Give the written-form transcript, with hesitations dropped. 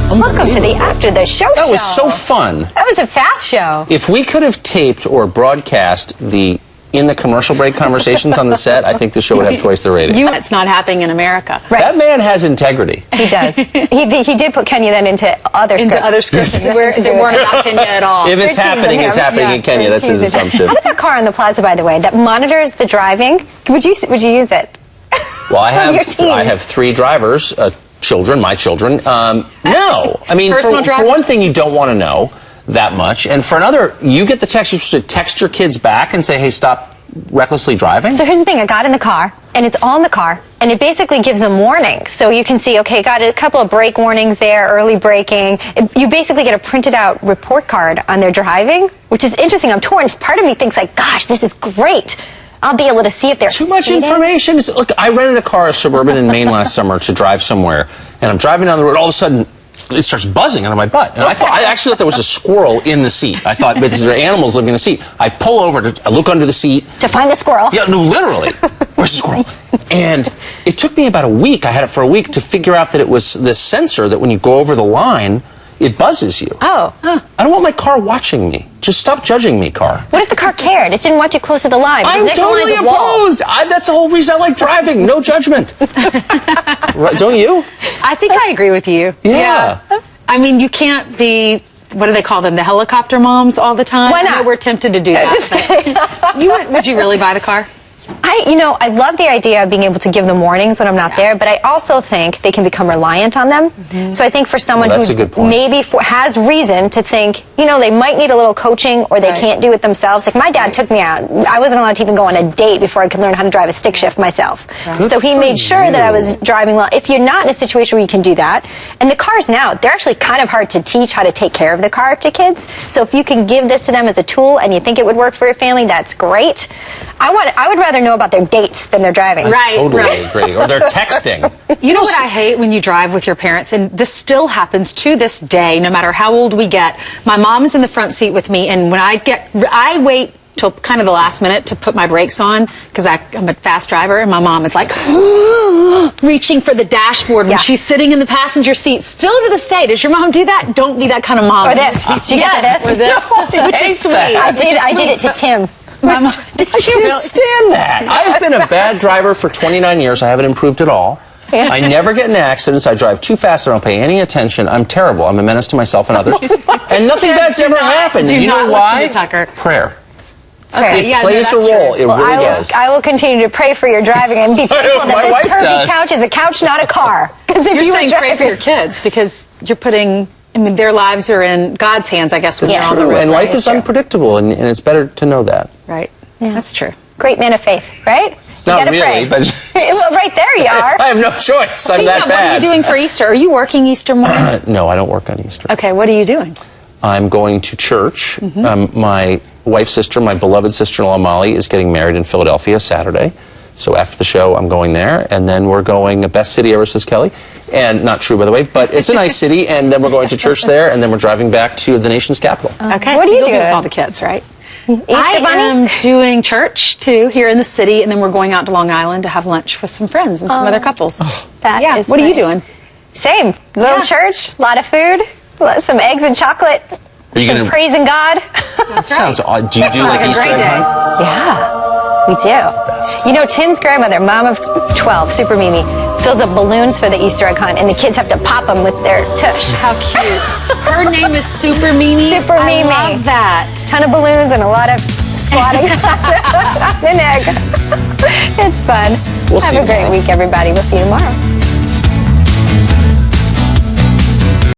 Welcome to the After the Show That was so fun. That was a fast show. If we could have taped or broadcast the in the commercial break conversations on the set, I think the show would have twice the rating. It's not happening in America. Right. That man has integrity. He does. he did put Kenya then into other scripts. Into other scripts where they weren't about Kenya at all. If it's happening, it's happening in Kenya. That's his assumption. How about that car on the plaza, by the way, that monitors the driving? Would you use it? Well, I have 3 drivers, children, my children. No. I mean, for one thing, you don't want to know that much. And for another, you get the text, you're supposed to text your kids back and say, hey, stop recklessly driving? So here's the thing. I got in the car, and it's all in the car, and it basically gives them warnings. So you can see, okay, got a couple of brake warnings there, early braking. You basically get a printed out report card on their driving, which is interesting. I'm torn. Part of me thinks like, gosh, this is great. I'll be able to see if they're too much information. Look, I rented a car, a Suburban in Maine last summer to drive somewhere, and I'm driving down the road, all of a sudden, it starts buzzing under my butt. And I actually thought there was a squirrel in the seat. I thought, but there are animals living in the seat. I pull over, I look under the seat. To find the squirrel? Yeah, no, literally. Where's the squirrel? And it took me about a week, I had it for a week, to figure out that it was this sensor that when you go over the line, it buzzes you. Oh. I don't want my car watching me. Just stop judging me, car. What if the car cared? It didn't want you close to the line. I'm totally opposed. That's the whole reason I like driving. No judgment. Right, don't you? I think I agree with you. Yeah. I mean, you can't be, what do they call them, the helicopter moms all the time? Why not? I know we're tempted to do that. Would you really buy the car? I love the idea of being able to give them warnings when I'm not there, but I also think they can become reliant on them. So I think for someone who maybe has reason to think, they might need a little coaching or they can't do it themselves. Like my dad took me out. I wasn't allowed to even go on a date before I could learn how to drive a stick shift myself. So he made sure that I was driving well. If you're not in a situation where you can do that, and the cars now, they're actually kind of hard to teach how to take care of the car to kids. So if you can give this to them as a tool and you think it would work for your family, that's great. I would rather know about their dates than their driving. I totally agree. Or their texting. You know what I hate when you drive with your parents, and this still happens to this day, no matter how old we get. My mom's in the front seat with me, and when I wait till kind of the last minute to put my brakes on, because I'm a fast driver, and my mom is like reaching for the dashboard when she's sitting in the passenger seat. Still to this day, does your mom do that? Don't be that kind of mom. Or this. Did you get this? Or this. Which is sweet. I did it to Tim. I can't stand that. I've been a bad driver for 29 years. I haven't improved at all. I never get in accidents. I drive too fast. I don't pay any attention. I'm terrible. I'm a menace to myself and others. And nothing bad's ever happened. You know why? Prayer. Okay, it plays a role. It really does. I will continue to pray for your driving and be thankful that this curvy couch is a couch, not a car. You're saying pray for your kids because you're putting... their lives are in God's hands, I guess, when they're on the road. And life is unpredictable, and it's better to know that. Right. Yeah. That's true. Great man of faith, right? Not really, pray. but... Well, right there you are. I have no choice. I'm that bad. What are you doing for Easter? Are you working Easter morning? No, I don't work on Easter. Okay, what are you doing? I'm going to church. My wife's sister, my beloved sister-in-law Molly, is getting married in Philadelphia Saturday. So after the show, I'm going there, and then we're going, best city ever, says Kelly. And not true, by the way, but it's a nice city, and then we're going to church there, and then we're driving back to the nation's capital. Okay, what are you doing with all the kids, right? Easter I Bunny? am doing church, too, here in the city, and then we're going out to Long Island to have lunch with some friends and some other couples. What are you doing? Same. Little church, a lot of food, some eggs and chocolate, some praising God. That sounds odd. Do you do like Easter egg hunt? Yeah. We do. Tim's grandmother, mom of 12, Super Mimi, fills up balloons for the Easter egg hunt, and the kids have to pop them with their tush. How cute. Her name is Super Mimi? Super Mimi. I love that. Ton of balloons and a lot of squatting on an egg. It's fun. We'll see Have a great week, everybody. We'll see you tomorrow.